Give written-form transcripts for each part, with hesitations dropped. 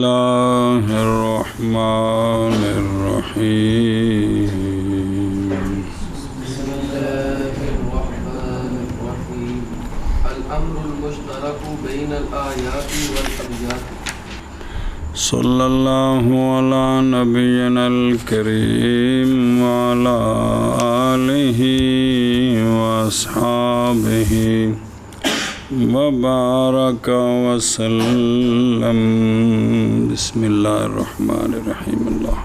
اللہ الرحمن الرحیم بسم اللہ الرحمن الرحیم الامر المشترک بین الآیات والابیات صلی اللہ علی نبینا الکریم وعلی آلہ واصحابہ وبارک وسلم۔ بسم اللہ الرحمن الرحیم۔ اللہ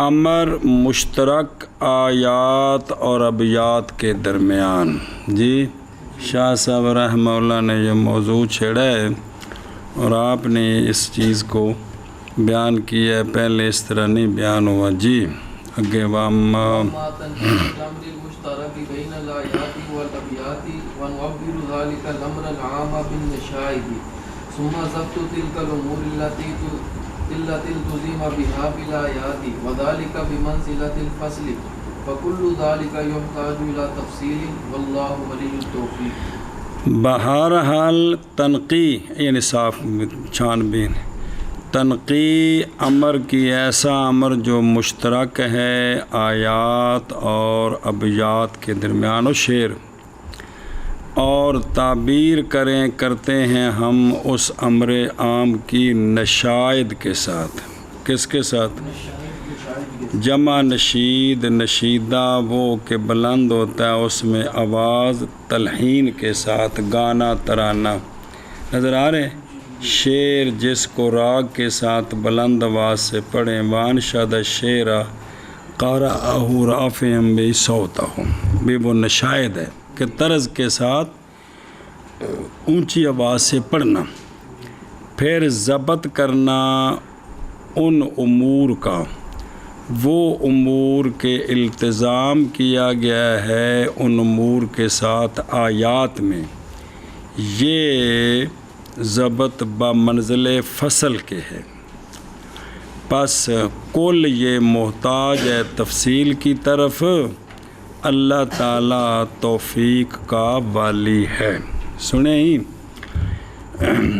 امر مشترک آیات اور ابیات کے درمیان۔ جی شاہ صاحب رحمہ اللہ نے یہ موضوع چھیڑا ہے اور آپ نے اس چیز کو بیان کیا ہے، پہلے اس طرح نہیں بیان ہوا۔ جی آگے بین الآیات والابیات ونعبر ذلك الامر العام بالنشائد ثم ضبط تلك الامور التي التزم بها بالآیات وذلك بمنزلة الفصل فكل ذلك يحتاج الى تفصیل واللہ ولی التوفیق۔ بہرحال تنقی یعنی صاف چھان بین تنقی امر کی ایسا امر جو مشترک ہے آیات اور ابیات کے درمیان و شعر، اور تعبیر کرتے ہیں ہم اس امر عام کی نشائد کے ساتھ۔ کس کے ساتھ؟ جمع نشید، نشیدہ وہ کہ بلند ہوتا ہے، اس میں آواز تلحین کے ساتھ گانا ترانہ نظر آ رہے ہیں۔ شعر جس کو راگ کے ساتھ بلند آواز سے پڑھیں، وانشد شعرا قارئہ رافعا بصوتہ، بھی وہ نشائد ہے کہ طرز کے ساتھ اونچی آواز سے پڑھنا۔ پھر ضبط کرنا ان امور کا، وہ امور کے التزام کیا گیا ہے ان امور کے ساتھ آیات میں، یہ ضبط بمنزل فصل کے ہے۔ پس کل یہ محتاج ہے تفصیل کی طرف، اللہ تعالیٰ توفیق کا والی ہے۔ سنیں ہی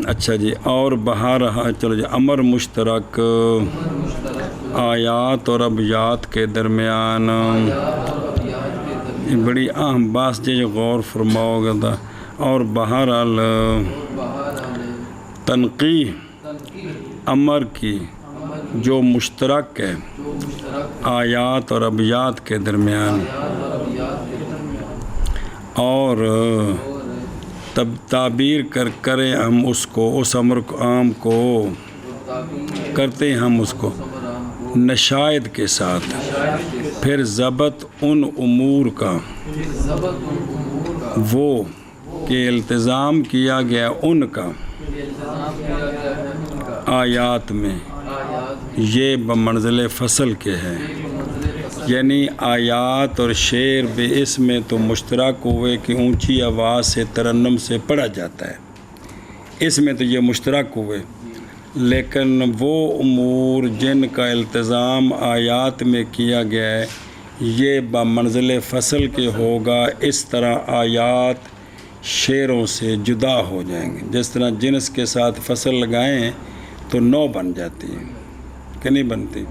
اچھا جی۔ اور بہرحال چلو جی، امر مشترک آیات اور ابیات کے درمیان، یہ بڑی اہم بات جی، غور فرماؤ گا تھا۔ اور بہرحال تنقیح امر کی جو مشترک ہے آیات اور ابیات کے درمیان، اور تعبیر کریں ہم اس کو، اس امر عام کو کرتے ہیں ہم اس کو نشائد کے ساتھ، پھر ضبط ان امور کا وہ کہ التزام کیا گیا ان کا آیات میں، یہ بمنزل فصل کے ہے۔ یعنی آیات اور شعر بھی اس میں تو مشترک ہوئے کہ اونچی آواز سے ترنم سے پڑھا جاتا ہے، اس میں تو یہ مشترک ہوئے، لیکن وہ امور جن کا التزام آیات میں کیا گیا ہے یہ بمنزل فصل کے ہوگا۔ اس طرح آیات شعروں سے جدا ہو جائیں گے، جس طرح جنس کے ساتھ فصل لگائیں تو نو بن جاتی ہیں کہ نہیں بنتی۔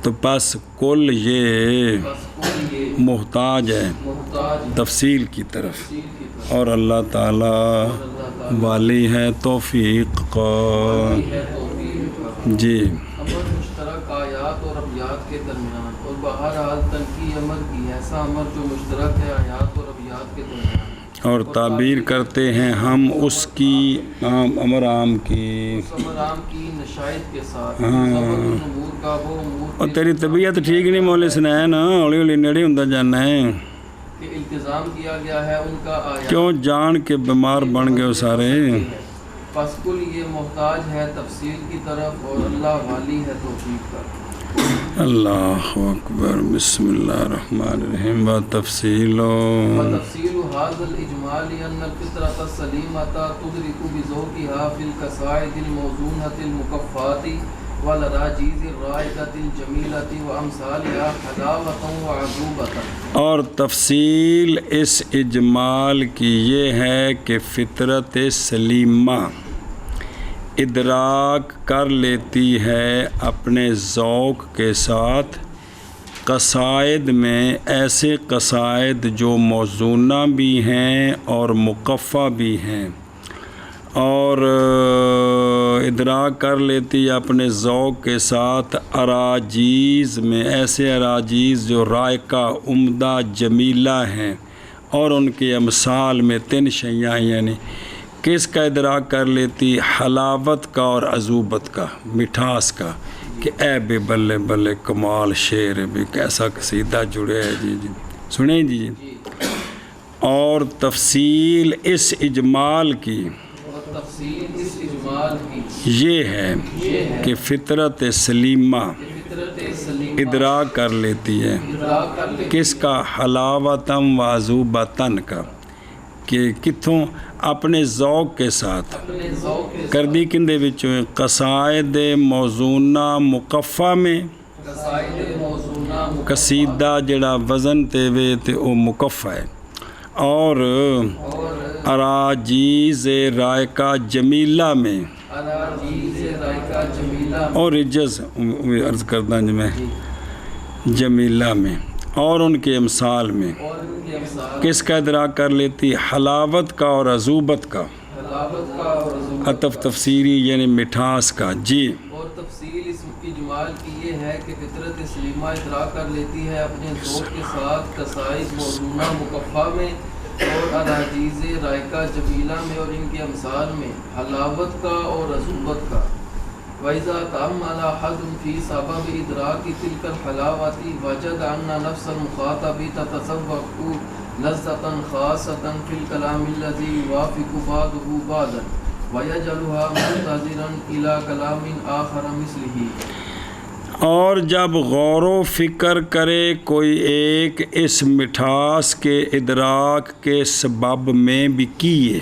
تو پس کل یہ محتاج ہے تفصیل کی طرف، اور اللہ تعالیٰ والی ہے توفیق کا۔ جی مشترک آیات اور ابیات کے درمیان، اور بہرحال تنقیح امر کی ایسا امر جو مشترک ہے آیات اور ابیات کے درمیان، اور تعبیر کرتے ہیں ہم اس کی امر عام کی نشائد کے ساتھ، اور تیری طبیعت ٹھیک نہیں مولوی سنائے نا، ہولی ہولی نیڑے ہوتا جانا ہے کہ التزام کیا گیا ہے ان کا آیات، کیوں جان کے بیمار بن گئے سارے۔ پس کل یہ محتاج ہے تفصیل کی طرف، اور اللہ والی ہے توفیق کا۔ اللہ اکبر۔ بسم اللہ الرحمن الرحیم۔ وتفصیل هذا الاجمال ان الفطرة السلیمة تدرک بذوقها في القصائد الموزونة المکفات والراجیز الرائقۃ الجمیلۃ وامثالها حلاوۃ وعذوبۃ۔ اور تفصیل اس اجمال کی یہ ہے کہ فطرت سلیمہ ادراک کر لیتی ہے اپنے ذوق کے ساتھ قصائد میں ایسے قصائد جو موزونہ بھی ہیں اور مقفع بھی ہیں، اور ادراک کر لیتی ہے اپنے ذوق کے ساتھ اراجیز میں ایسے اراجیز جو رائقہ عمدہ جمیلہ ہیں، اور ان کے امثال میں 3 شیاں یعنی کس کا ادراک کر لیتی؟ حلاوت کا اور عذوبت کا، مٹھاس کا، کہ اے بے بلے بلے کمال شعر ہے بھی، کیسا قصیدہ جڑے ہے جی سنیں جی۔ اور تفصیل اس اجمال کی یہ ہے کہ فطرت سلیمہ ادراک کر لیتی ہے کس کا؟ حلاوتم و عذوبتن کا، کہ کتوں اپنے ذوق کے ساتھ کردی کندے وچوں قصائد موزونہ مقفع میں، قصیدہ جڑا وزن تے وے تے او مقفع ہے، اور اراجیز رائقہ جمیلہ میں، اور رجز عرض کردہ میں جمیلہ میں، اور ان کے امثال میں کس کا ادراک کر لیتی؟ حلاوت کا اور عذوبت کا، عطف تفسیری یعنی مٹھاس کا جی۔ اور تفصیل اس اجمال کی یہ ہے کہ فطرت سلیمہ ادراک کر لیتی ہے اپنے ذوق کے ساتھ قصائد موزونہ مقفع میں اور اراجیز رائقہ جمیلہ میں اور ان کے امثال میں حلاوت کا اور عذوبت کا۔ وَإِذَا تَأَمَّلَ أَحَدٌ فِي سَبَبِ إِدْرَاكِ تِلْكَ الْحَلَاوَةِ وَجَدَ أَنَّ نَفْسَ الْمُخَاطَبِ تَتَذَوَّقُ لَذَّةً خَاصَّةً فِي الْكَلَامِ الَّذِي يُوَافِقُ بَعْضُهُ بَعْضًا وَيَجْعَلُهَا مُنْتَظِرًا إِلَى كَلَامٍ آخَرَ مِثْلِهِ۔ اور جب غور و فکر کرے کوئی ایک اس مٹھاس کے ادراک کے سبب میں بھی کیے،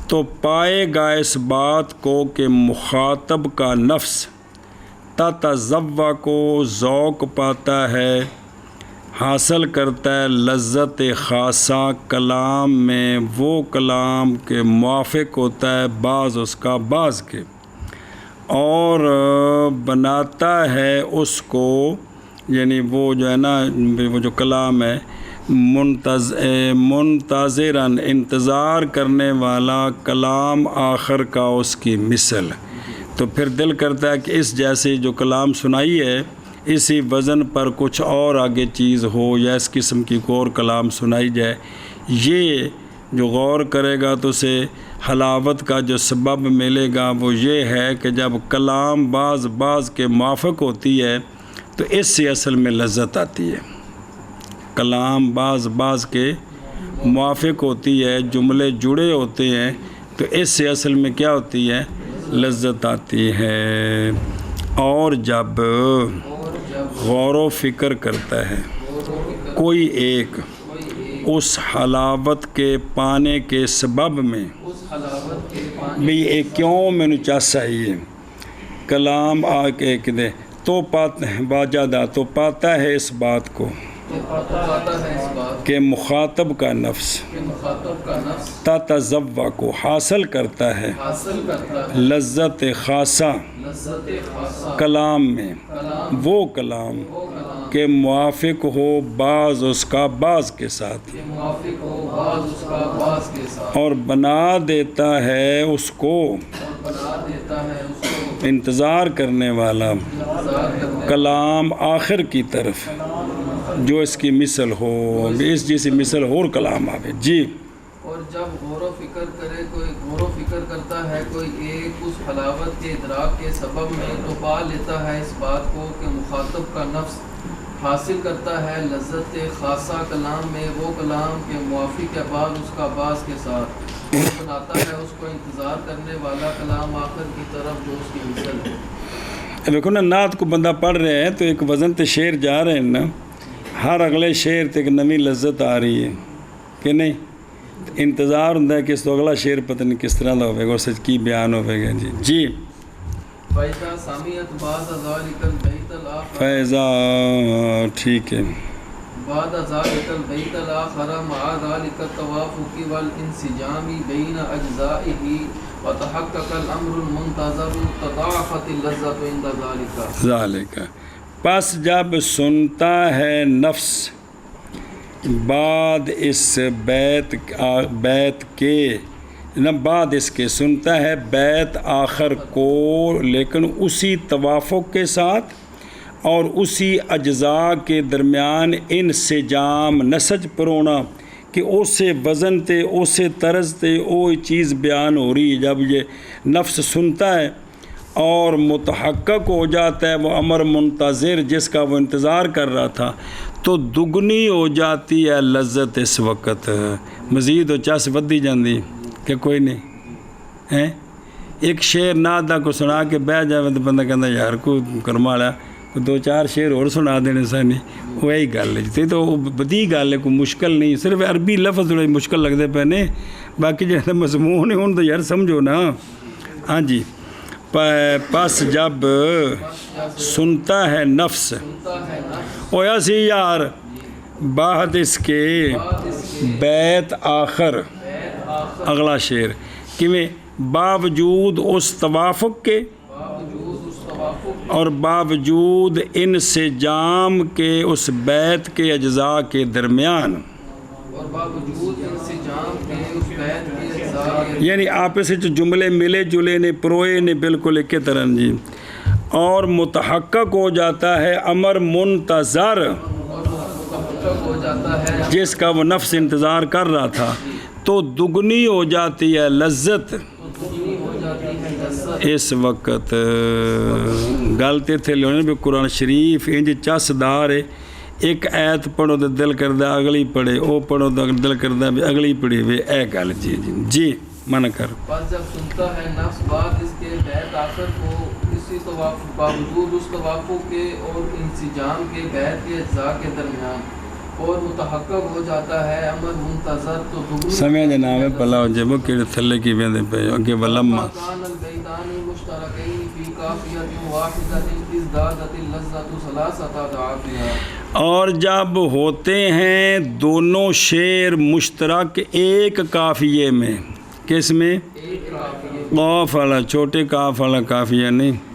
تو پائے گا اس بات کو کہ مخاطب کا نفس تتذوق کو ذوق پاتا ہے، حاصل کرتا ہے لذت خاصہ کلام میں، وہ کلام کے موافق ہوتا ہے بعض اس کا بعض کے، اور بناتا ہے اس کو یعنی وہ جو ہے نا وہ جو کلام ہے منتظراً انتظار کرنے والا کلام آخر کا اس کی مثل۔ تو پھر دل کرتا ہے کہ اس جیسے جو کلام سنائی ہے اسی وزن پر کچھ اور آگے چیز ہو، یا اس قسم کی کوئی اور کلام سنائی جائے۔ یہ جو غور کرے گا تو اسے حلاوت کا جو سبب ملے گا وہ یہ ہے کہ جب کلام بعض کے موافق ہوتی ہے تو اس سے اصل میں لذت آتی ہے۔ کلام بعض کے موافق ہوتی ہے، جملے جڑے ہوتے ہیں، تو اس سے اصل میں کیا ہوتی ہے؟ لذت آتی ہے۔ اور جب غور و فکر کرتا ہے کوئی ایک اس حلاوت کے پانے کے سبب میں بھی ایک کیوں میں نے چاہتا ہے کلام آ کے دے تو تو پاتا ہے اس بات کو کہ مخاطب کا نفس تتذوق کو حاصل کرتا ہے لذت خاصہ کلام میں، وہ کلام کے موافق ہو بعض اس کا بعض کے ساتھ، اور بنا دیتا ہے اس کو انتظار کرنے والا کلام آخر کی طرف جو اس کی مثل ہو، اس جیسی مثل اور کلام آوے جی۔ اور جب غور و فکر کرتا ہے کوئی ایک اس حلاوت کے ادراک کے سبب میں، تو پا لیتا ہے اس بات کو کہ مخاطب کا نفس حاصل کرتا ہے لذت خاصہ کلام میں، وہ کلام کے موافق ہے بعض اس کا بعض کے ساتھ، اور بناتا ہے اس کو انتظار کرنے والا کلام آخر کی طرف جو اس کی مثل ہے۔ دیکھو نا، نعت کو بندہ پڑھ رہے ہیں تو ایک وزن تے شعر جا رہے ہیں نا، ہر اگلے شعر تے ایک نئی لذت آ رہی ہے کہ نہیں؟ انتظار ہوتا ہے کہ اس تو اگلا شعر پتہ نہیں کس طرح کا ہوئے گا اور سچ کی بیان ہوئے گا جی۔ فَإِذَا سَمِعَتْ بَعْدَ ذَلِكَ الْبَيْتَ الْآخَرَ فیضا ٹھیک ہے بعد ذلك البيت الآخر مع ذلك التوافق والانسجام بين أجزائه وتحقق الأمر المنتظر تضاعفت اللذة عند ذلك ذالک پس جب سنتا ہے نفس بعد اس بیت کے نہ بعد اس کے سنتا ہے بیت آخر کو لیکن اسی توافق کے ساتھ اور اسی اجزاء کے درمیان انسجام نسج پرونا کہ اسے وزن تے اسے طرز تے وہ چیز بیان ہو رہی ہے. جب یہ نفس سنتا ہے اور متحقق ہو جاتا ہے وہ امر منتظر جس کا وہ انتظار کر رہا تھا تو دگنی ہو جاتی ہے لذت اس وقت. مزید ہو چس ودی جاندی کہ کوئی نہیں ہے. ایک شعر نادا کو سنا کے بہ جائے تو بندہ کہتا یار کو کرما لیا دو چار شعر اور سنا دینے سانی وہی گل ہے تو بدی گل ہے کوئی مشکل نہیں. صرف عربی لفظ تھوڑے مشکل لگتے پے نے باقی جیسے مضمون ہے ان تو یار سمجھو نا. ہاں جی پس جب سنتا ہے نفس اویا سی یار بعد اس کے بیت آخر اگلا شعر کیویں باوجود اس توافق کے اور باوجود انسجام کے اس بیت کے اجزاء کے درمیان اور باوجود انسجام کے اس بیت کے اجزاء یعنی آپس جو جملے ملے جلے نے پروئے نے بالکل ایک طرح جی اور متحقق ہو جاتا ہے امر منتظر ہو جاتا ہے جس کا وہ نفس انتظار کر رہا تھا تو دگنی ہو جاتی ہے لذت ہو جاتی ہے لذت. اس وقت گلتے تھے لینے بھی قرآن شریف انج چس دار ہے. ایک ایت پڑھو تو دل کردہ اگلی پڑھے او پڑھو تو دل کردہ بھی اگلی پڑھی ہوئے اے گل جی جی جی من کر. بس جب سنتا ہے نفس بعد اس کے بیت آخر کو اسی توافق باوجود اس توافق کے اور انسجام کے بیت کے اجزاء کے درمیان اور متحقق ہو جاتا ہے امر منتظر تو دگنی سمے جناب پلا ہو جب کیڑے تھلے کی ویندے پے اگے ولما کان البیتان مشترکین فی کافیۃ واحدۃ ازدادت اللذۃ ثلاثۃ اضعافها. اور جب ہوتے ہیں دونوں شعر مشترک ایک قافیے میں کس میں ایک کافیہ قاف والا چھوٹے قاف والا قافیہ نہیں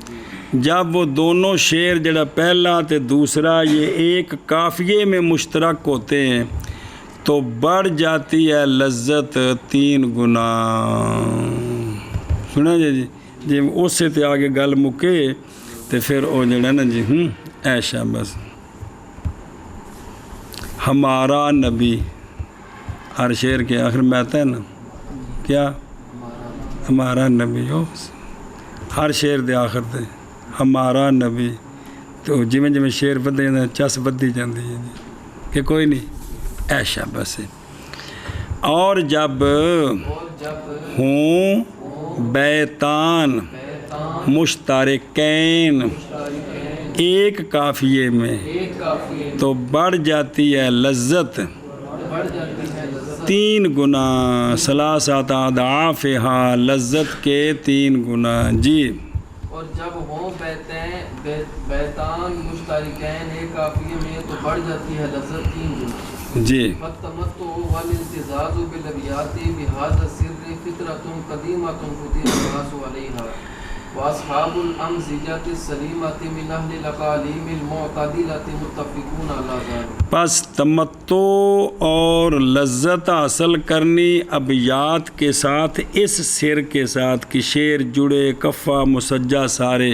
جب وہ دونوں شعر جڑا پہلا تے دوسرا یہ ایک قافیے میں مشترک ہوتے ہیں تو بڑھ جاتی ہے لذت 3 گنا. سنا جی جی اس سے تے آگے گل مکے تے پھر وہ جڑا نا جی ایشا بس ہمارا نبی ہر شعر کے آخر میں آتا ہے نا کیا ہمارا نبی ہو ہر شعر دے آخر تے ہمارا نبی تو جویں جویں شعر بدے جاندے چس بدی جاندی ہے جی کہ کوئی نہیں ایشا بس. اور جب ہوں بیتان مشترکین ایک قافیے میں تو بڑھ جاتی ہے لذت 3 گنا. ثلاثۃ اضعافها لذت کے 3 گنا. جی اور جب ہوں بیتان مشترکین ایک قافیے میں تو بڑھ جاتی ہے لذت 3 گنا. جی فالتمتع والامتزاج بالابیات بهذا السر فطرة قدیمة فطر الناس علیها واصحاب الامزجة السلیمة من اہل الاقالیم المعتدلة متفقون علی ذلك. پس تمتع اور لذت حاصل کرنی ابیات کے ساتھ اس سر کے ساتھ کہ شعر جڑے کفہ مسجع سارے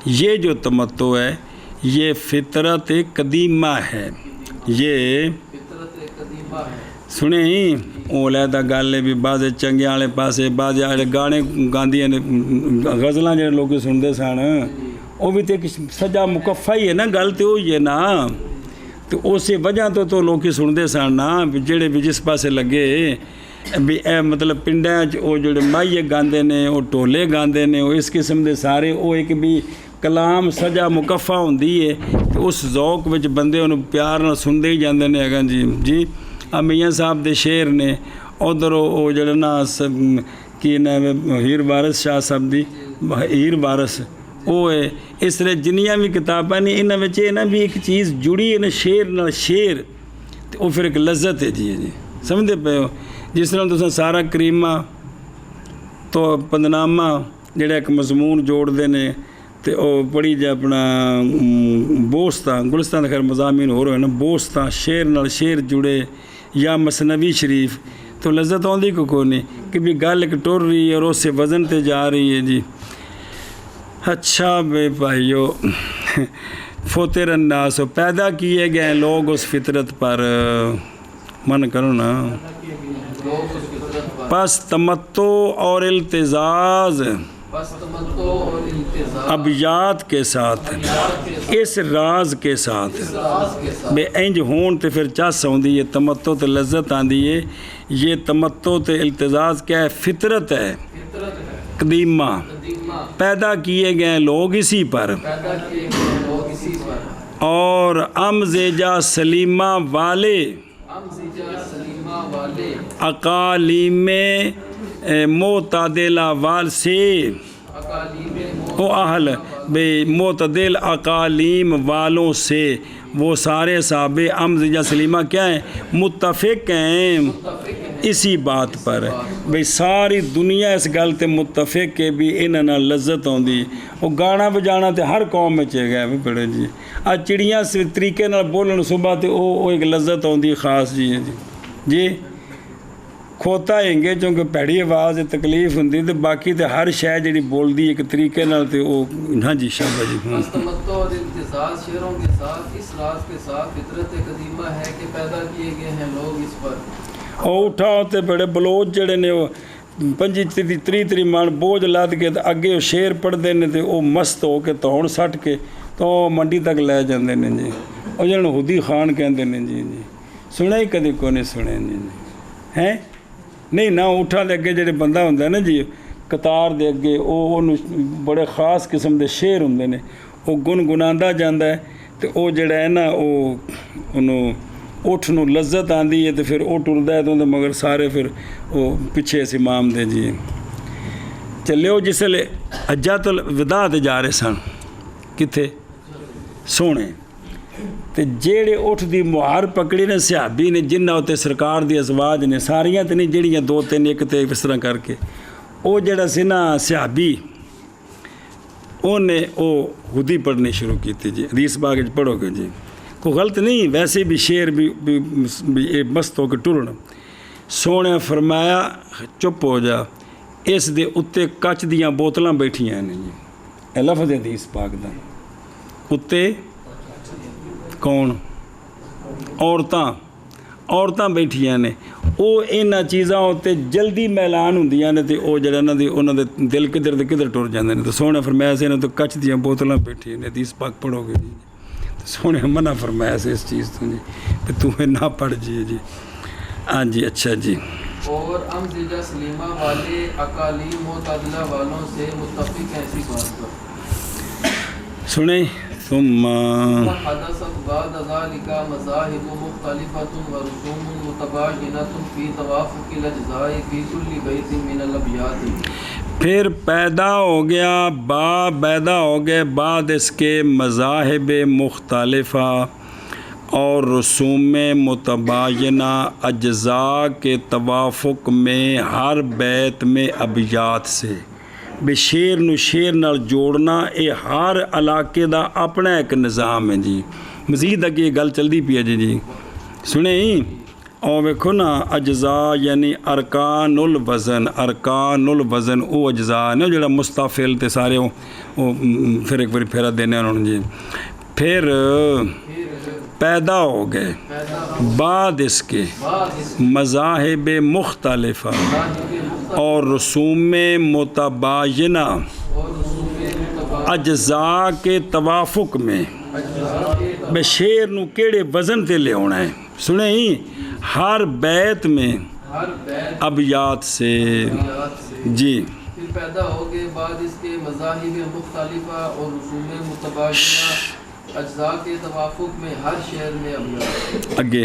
یہ جو تمتع ہے یہ فطرت قدیمہ ہے. یہ فطرت قدیمہ ہے. سنے ہی وہ علیحدہ گل بھی بعض چنگیاں والے پاسے بعض گانے گاندیاں نے غزلاں جڑے لوگ سنتے سن وہ بھی تو ایک سجا مکفہ ہی ہے نا گل تو ہوئی ہے نا تو اسی وجہ تو لوگ سنتے سن نا جڑے بھی جس پاسے لگے بھی اے مطلب پنڈاں وہ جڑے مائیے گاندے نے وہ ٹولے گاندے نے وہ اس قسم دے سارے وہ ایک بھی کلام سجا مکفہ ہوندی ہے تو اس ذوق وچ بندے انہوں پیار نہ سنتے ہی جاندے نے اگاں جی جی میاں صاحب دے شعر نے ادھر وہ جڑا نا کی نا ہیر وارث شاہ صاحب دی ہیر وارث ਉਹ ਹੈ। ਇਸ ਤਰ੍ਹਾਂ ਜਿੰਨੀਆਂ ਵੀ ਕਿਤਾਬਾਂ ਨੇ ਇਹਨਾਂ ਵਿੱਚ ਇਹ ਨਾ ਵੀ ਇੱਕ ਚੀਜ਼ ਜੁੜੀ ਹੈ ਨਾ ਸ਼ੇਰ ਨਾਲ, ਸ਼ੇਰ ਤੇ ਉਹ ਫਿਰ ਇੱਕ ਲਜ਼ਤ ਹੈ ਜੀ ਸਮਝਦੇ ਪਏ ਹੋ। ਜਿਸ ਤਰ੍ਹਾਂ ਤੁਸੀਂ ਸਾਰਾ ਕਰੀਮਾ ਤੋਂ ਪੰਦਨਾਮਾ ਜਿਹੜਾ ਇੱਕ ਮਜ਼ਮੂਨ ਜੋੜਦੇ ਨੇ ਤੇ ਉਹ ਪੜ੍ਹੀ ਜਾ ਆਪਣਾ ਬੋਸਤਾਂ ਗੁਲਸਤਾਂ ਦਾ ਖੈਰ ਮਜ਼ਾਮੀਨ ਹੋਰ ਹੋਏ ਨਾ, ਬੋਸਤਾਂ ਸ਼ੇਰ ਨਾਲ ਸ਼ੇਰ ਜੁੜੇ ਜਾਂ ਮਸਨਵੀ ਸ਼ਰੀف تو لذت آتی کو نہیں کہ بھی گل ایک ٹر رہی ہے اور اس سے وزن تے جا رہی ہے جی۔ اچھا بے بھائیو، فطر الناس پیدا کیے گئے لوگ اس فطرت پر، من کرو نا، پس تمتع اور التزاز ابیات کے ساتھ اس راز کے ساتھ بے انج ہون تے پھر چس آتی ہے، تمتع تے لذت آتی ہے۔ یہ تمتع تے التزاز کیا ہے؟ فطرت ہے قدیمہ، پیدا کیے گئے لوگ اسی پر، اور امزجہ سلیمہ والے اقالیم معتدلہ وال سے وہ اہل بے معتدل اقالیم والوں سے وہ سارے صحابہ امزجہ سلیمہ کیا ہیں؟ متفق ہیں اسی بات پر، بھئی ساری دنیا اس گل تے متفق ہے بھی انہاں نال لذت آندی۔ وہ گانا بجانا تے ہر قوم میں چے گیا بھی پڑھے جی، آج چڑیاں سے طریقے نال بولن صبح تے وہ ایک لذت آندی خاص جی جی کھوتا ہیں گے چونکہ پیڑی آواز تکلیف ہوندی تے باقی تے ہر شے جڑی بولدی ایک طریقے نال تے وہ ہاں جی شابہ جی۔ تمتع اور التزاز شعروں کے ساتھ اس راز کے ساتھ فطرت قدیمہ ہے کہ پیدا کیے گئے ہیں لوگ اس پر، اور اٹھا ہوتے بڑے بلوچ جڑے نے وہ 25-30 من بوجھ لاد کے اگے وہ شیر پڑھتے ہیں تے وہ مست ہو کے توڑ سٹ کے تو منڈی تک لے جاندے نے جی، اور جنہوں ہودی خان کہندے نے جی سنے ہی کدی کو نہیں سنے جی ہیں نہیں نہ اٹھا دے اگے جڑے بندہ ہوندا ہے نا جی قطار دے اگے وہ بڑے خاص قسم دے شیر ہوندے نے، وہ گنگناندا جاندا ہے تے وہ جڑا ہے نا وہ انہوں اٹھ نو لذت آندی ہے تو پھر وہ ٹردا ہے تو مگر سارے پھر وہ پیچھے اس امام دے جی چلے۔ وہ جس لے حجۃ الوداع تے جا رہے سن کتھے سونے تے جیڑے اٹھ دی مہار پکڑی نے صحابی نے جنہ ہوتے سرکار دی ازواج نے ساریاں تے نہیں جڑیاں 2-3 ایک تے اس طرح کر کے وہ جڑا سی نا صحابی انہیں وہ ہودی پڑھنی شروع کی تھی جی، حدیث باغ پڑھو گے جی کوئی غلط نہیں، ویسے بھی شعر بھی مست ہو کے ٹرن۔ سونے فرمایا چپ ہو جا، اس دے اتے کچ دیاں بوتلاں بیٹھیاں نے جی، اے لفظ حدیث پاک دا، اتے کون؟ عورتاں بیٹھیاں نے، وہ انہاں چیزاں ہوتے جلدی میلان ہوندیاں نے تے او جڑا انہاں دے دل کدھر ٹر جاندے نے، تو سونے فرمایا سے انہاں تو کچ دیاں بوتلاں بیٹھیاں نے، حدیث پاک پڑھو گے جی، سونے منع فرمایا سے اس چیز تو جی کہ تمہیں نہ پڑھ جی ہاں جی اچھا جی۔ اور امزجہ سلیمہ والے اقالیم معتدلہ والوں سے متفق ہیں اسی بات پر، سنیں ثم حدثت بعد ذلك مذاہب مختلفۃ ورسوم متباینۃ فی توافق الاجزاء فی کل بیت من الابیات، پھر پیدا ہو گئے بعد اس کے مذاہب مختلفہ اور رسوم متباینہ اجزاء کے توافق میں ہر بیت میں ابیات سے بے شیر نو شیر نال جوڑنا اے ہر علاقے دا اپنا ایک نظام ہے جی۔ مزید اگے یہ گل چلتی پی ہے جی سنیں اور ویکھو نا اجزاء یعنی ارکان الوزن او اجزاء نا جڑا مستفل تے سارے وہ پھر ایک باری پھیرا دینے انہوں نے جی، پھر پیدا ہو گئے بعد اس کے مذاہب مختلفہ اور رسوم متباینہ اجزاء کے توافق میں بے شیر نو کیڑے وزن تے لے ہونا ہے سنیں ہی ہر بیت میں ابیات سے جی، پھر پیدا ہو گئے بعد اس کے مذاہب مختلفہ اور رسوم متباینہ اجزاء کے توافق میں ہر شعر میں ابیات، اگے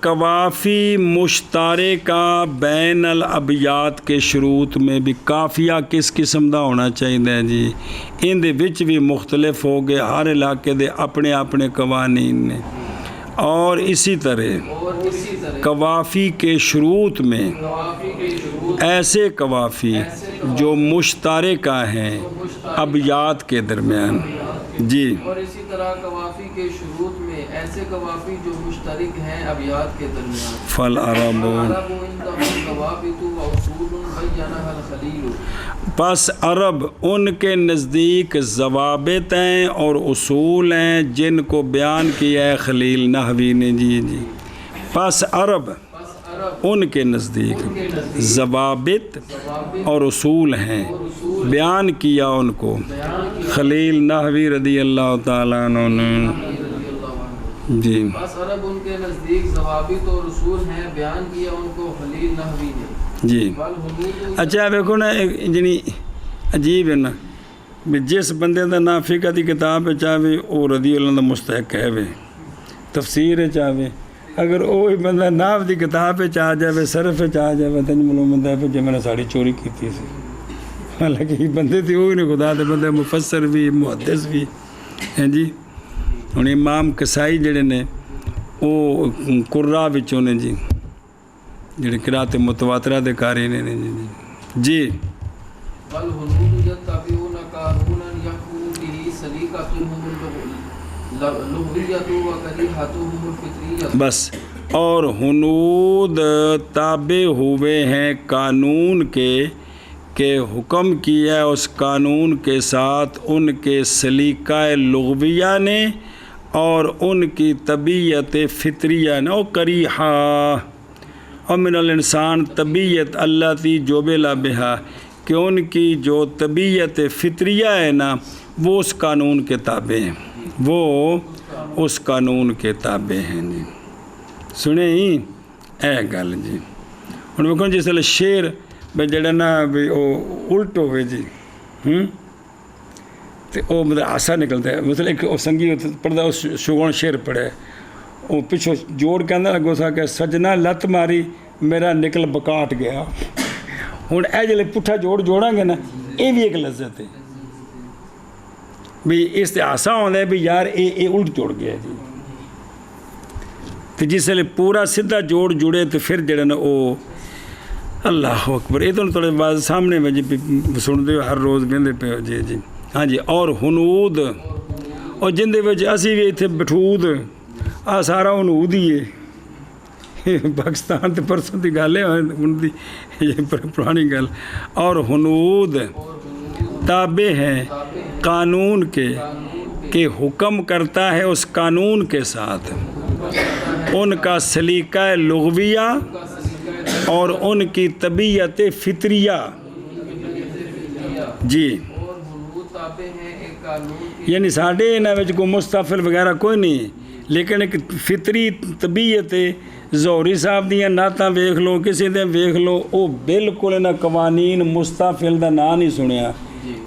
قوافی مشترکہ بین الابیات کے شروط میں بھی قافیہ کس قسم دا ہونا چاہیے جی، ان دے وچ بھی مختلف ہو گئے، ہر علاقے دے اپنے اپنے قوانین نے، اور اسی طرح قوافی کے شروط میں ایسے قوافی جو مشترکہ ہیں ابیات کے درمیان، جی، اور اسی طرح قوافی کے شروط میں ایسے قوافی جو مشترک ہیں ابیات کے درمیان۔ فالعرب العرب عندهم ضوابط واصول بینها الخلیل۔ پس عرب ان کے نزدیک ضوابط ہیں اور اصول ہیں جن کو بیان کیا ہے خلیل نحوی نے، جی جی، پس عرب ان کے نزدیک ضوابط اور اصول ہیں، بیان کیا ان کو خلیل نحوی رضی اللہ تعالیٰ عنہ نے، جی، بس عرب ان کے نزدیک ضوابط اور اصول ہیں، بیان کیا ان کو خلیل نحوی نے، جی۔ اچھا ویکھو نا جنی عجیب ہے نا بھی جس بندے دا نام فقہ دی کتاب چاہے وہ رضی اللہ دا مستحق ہے، تفسیر چاہے، اگر وہی بندہ ناف دی کتاب چاہ جائے، صرف چاہ جائے، تنج معلوم ہے کہ میں نے ساڑی چوری کی تھی، حالانکہ بندے تھی وہی نہیں، خدا دے بندے مفسر بھی محدث بھی ہیں، جی۔ ہن امام کسائی جڑے نے وہ قرا وچوں نے، جی، جڑے قرات متواترہ دے قاری نے، جی، والحنود یتبعون قانونا یحکم به سلیقتهم اللغویۃ وقریحتهم الفطریۃ۔ بس، اور ہنود تابع ہوئے ہیں قانون کے کہ حکم کیا ہے اس قانون کے ساتھ ان کے سلیقہ لغویہ نے اور ان کی طبیعت فطریہ نے، او کریحہ اور من الانسان طبیعت اللہ تی جو بلا بہا، کہ ان کی جو طبیعت فطریہ ہے نا وہ اس قانون کے تابع ہیں، وہ اس قانون کے تابع ہیں، جی۔ سنیں ہی اے گل، جی۔ ہن ویکھو جس ویلے شعر بھی جڑا نا بھی وہ الٹ ہوئے، جی، تو وہ مطلب ہاسا نکلتا ہے، مطلب ایک سنگی پڑھتا اس شگون شعر پڑھے، وہ پچھو جوڑ کے اندر اگو سا کہ سجنا لت ماری میرا نکل بکاٹ گیا۔ ہوں اے جلے پٹھا جوڑ جوڑاں گے نا، یہ بھی ایک لذت ہے بھی اس سے ہاسا ہوتا ہے بھی یار یہ الٹ جوڑ گیا، جی۔ تو جس ویلے پورا سیدھا جوڑ جڑے تو پھر جڑا نا وہ اللہ اکبر، یہ تو تھوڑے بعد سامنے میں جی سنتے ہو، ہر روز بہندے پہ ہو، جی جی، ہاں جی۔ اور ہنود اور جن دے وچ اسی بھی اتنے بٹھود آ سارا ہنود ہی ہے، پاکستان تے پرسوں دی گل ہے، ان دی یہ پرانی گل۔ اور ہنود تابع ہیں قانون کے کہ حکم کرتا ہے اس قانون کے ساتھ ان کا سلیقہ لغویہ اور ان کی طبیعت فطریہ، جی۔ یعنی ساڈے انہاں وچ کوئی مستفل وغیرہ کوئی نہیں، لیکن ایک فطری طبیعت زہری صاحب دیاں نعتاں ویکھ لو، کسی دے ویکھ لو، وہ بالکل انہاں قوانین مستفل دا نام نہیں سنیا،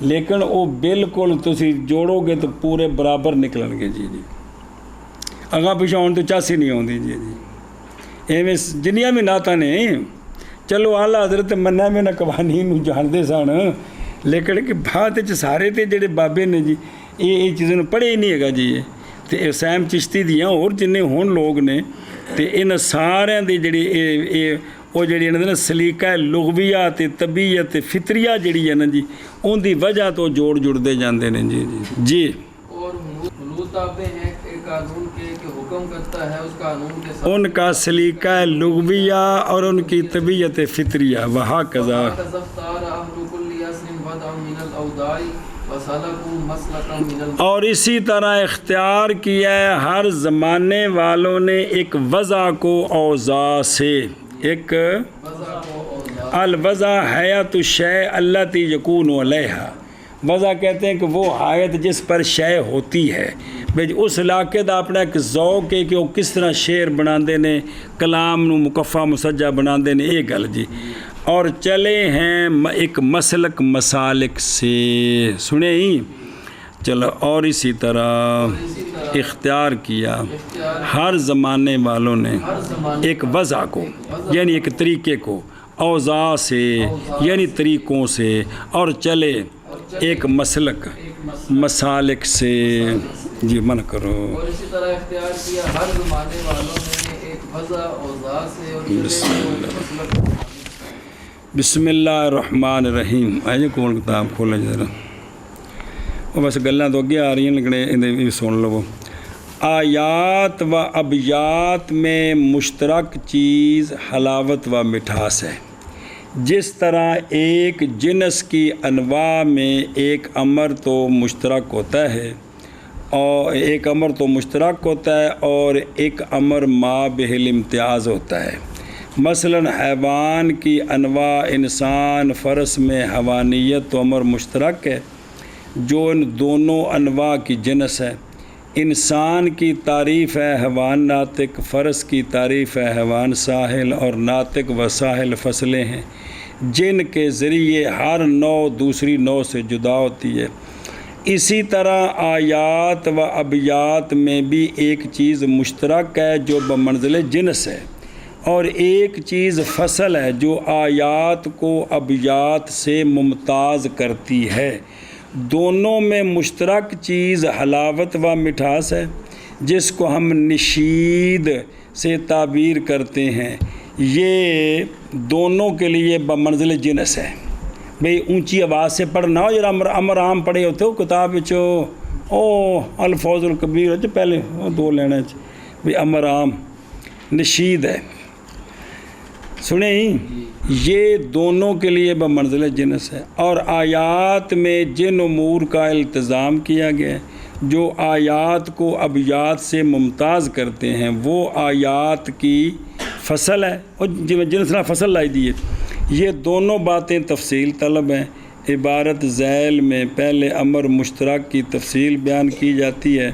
لیکن وہ بالکل تسی جوڑو گے تو پورے برابر نکلن گے، جی جی، اگاں پیچھے آن تو چاسی نہیں آتی، جی جی۔ ایویں جنیاں بھی نعتاں نے، چلو اعلیٰ حضرت منع میں نہ قوانین جانتے سن، لیکن کہ بعد سارے تے جڑے بابے نے، جی، یہ چیزوں پڑھے ہی نہیں ہے، جی۔ تو سیم چشتی دیاں اور جن ہون لوگ نے، تو ان سارے دی جڑی وہ جڑی نا سلیقہ لغویہ تے طبیعت فطریہ جڑی ہے نا، جی، ان دی وجہ تو جوڑ جڑتے جاندے نے، جی جی جی۔ اور حنود تابع ہیں قانون کے کہ حکم کرتا ہے اس قانون کے ساتھ ان کا سلیقہ لغویہ اور ان کی طبیعت فطریہ، وہکذا اور اسی طرح اختیار کیا ہے ہر زمانے والوں نے ایک وضع کو اوضاع سے، ایک الوضع حیات الشیء التی یکون علیہا، وضع کہتے ہیں کہ وہ حیات جس پر شے ہوتی ہے، بھئی اس علاقے دا اپنا ایک ذوق ہے کہ وہ کس طرح شعر بناندے نے، کلام نو مکفہ مسجع بناندے نے، یہ گل، جی۔ اور چلے ہیں ایک مسلک مسالک سے، سنے ہی چلو اور اسی طرح اختیار کیا ہر زمانے والوں نے ایک وضع کو یعنی ایک طریقے کو، اوضاع سے یعنی طریقوں سے، اور چلے ایک مسلک مسالک سے. جی من کرو. اور اسی طرح اختیار کیا ہر زمانے والوں نے ایک وضع اوضاع سے اور مسلک. بسم اللہ الرحمن الرحیم. آئیے کون کتاب کھولا ذرا، وہ بس گلاں تو اگے آ رہی ہیں لیکن سن لو. آیات و ابیات میں مشترک چیز حلاوت و مٹھاس ہے. جس طرح ایک جنس کی انواع میں ایک امر تو مشترک ہوتا ہے اور ایک امر ما بہل امتیاز ہوتا ہے. مثلا حیوان کی انواع انسان فرس میں حیوانیت تو امر مشترک ہے جو ان دونوں انواع کی جنس ہے. انسان کی تعریف ہے حیوان ناطق، فرس کی تعریف ہے حیوان ساحل، اور ناطق و ساحل فصلیں ہیں جن کے ذریعے ہر نوع دوسری نوع سے جدا ہوتی ہے. اسی طرح آیات و ابیات میں بھی ایک چیز مشترک ہے جو بمنزل جنس ہے، اور ایک چیز فصل ہے جو آیات کو ابیات سے ممتاز کرتی ہے. دونوں میں مشترک چیز حلاوت و مٹھاس ہے جس کو ہم نشید سے تعبیر کرتے ہیں. یہ دونوں کے لیے بمنزل جنس ہے. بھئی اونچی آواز سے پڑھنا ہو، یا امر عام پڑھے ہوتے ہو کتاب الفوظ الکبیر پہلے دو لینا بھئی امر عام نشید ہے. سنیں یہ دونوں کے لیے بمنزل جنس ہے. اور آیات میں جن امور کا التزام کیا گیا ہے جو آیات کو ابیات سے ممتاز کرتے ہیں وہ آیات کی فصل ہے اور جنس نہ فصل لائی دی ہے. یہ دونوں باتیں تفصیل طلب ہیں. عبارت ذیل میں پہلے امر مشترک کی تفصیل بیان کی جاتی ہے،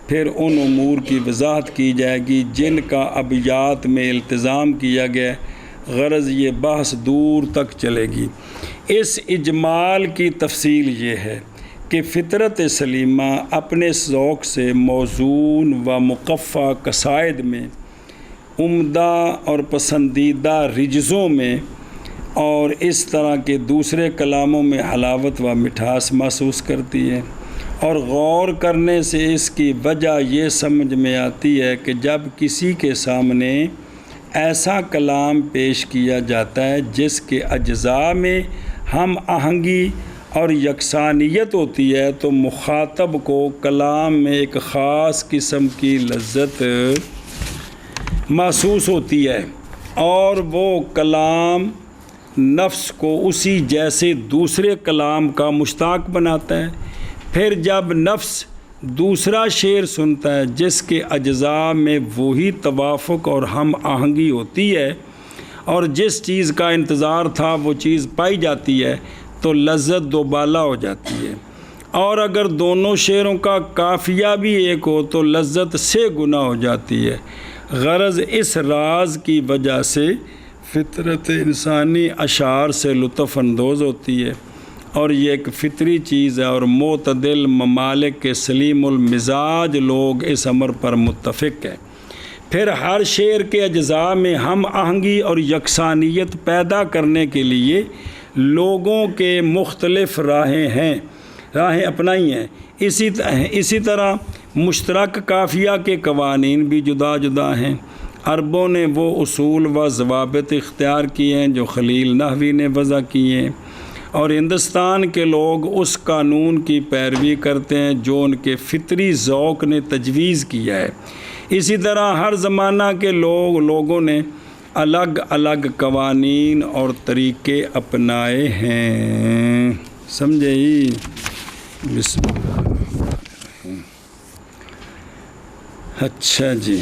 پھر ان امور کی وضاحت کی جائے گی جن کا ابیات میں التزام کیا گیا. غرض یہ بحث دور تک چلے گی. اس اجمال کی تفصیل یہ ہے کہ فطرت سلیمہ اپنے ذوق سے موزون و مقفع قصائد میں عمدہ اور پسندیدہ رجزوں میں اور اس طرح کے دوسرے کلاموں میں حلاوت و مٹھاس محسوس کرتی ہے. اور غور کرنے سے اس کی وجہ یہ سمجھ میں آتی ہے کہ جب کسی کے سامنے ایسا کلام پیش کیا جاتا ہے جس کے اجزاء میں ہم آہنگی اور یکسانیت ہوتی ہے تو مخاطب کو کلام میں ایک خاص قسم کی لذت محسوس ہوتی ہے اور وہ کلام نفس کو اسی جیسے دوسرے کلام کا مشتاق بناتا ہے. پھر جب نفس دوسرا شعر سنتا ہے جس کے اجزاء میں وہی توافق اور ہم آہنگی ہوتی ہے اور جس چیز کا انتظار تھا وہ چیز پائی جاتی ہے تو لذت دوبالا ہو جاتی ہے. اور اگر دونوں شعروں کا قافیہ بھی ایک ہو تو لذت 6 گنا ہو جاتی ہے. غرض اس راز کی وجہ سے فطرت انسانی اشعار سے لطف اندوز ہوتی ہے اور یہ ایک فطری چیز ہے اور معتدل ممالک کے سلیم المزاج لوگ اس امر پر متفق ہیں. پھر ہر شعر کے اجزاء میں ہم آہنگی اور یکسانیت پیدا کرنے کے لیے لوگوں کے مختلف راہیں اپنائی ہیں. اسی طرح مشترک قافیہ کے قوانین بھی جدا جدا ہیں. عربوں نے وہ اصول و ضوابط اختیار کیے ہیں جو خلیل نحوی نے وضع کیے ہیں اور ہندوستان کے لوگ اس قانون کی پیروی کرتے ہیں جو ان کے فطری ذوق نے تجویز کیا ہے. اسی طرح ہر زمانہ کے لوگوں نے الگ الگ قوانین اور طریقے اپنائے ہیں. سمجھے؟ بسم اللہ. اچھا جی.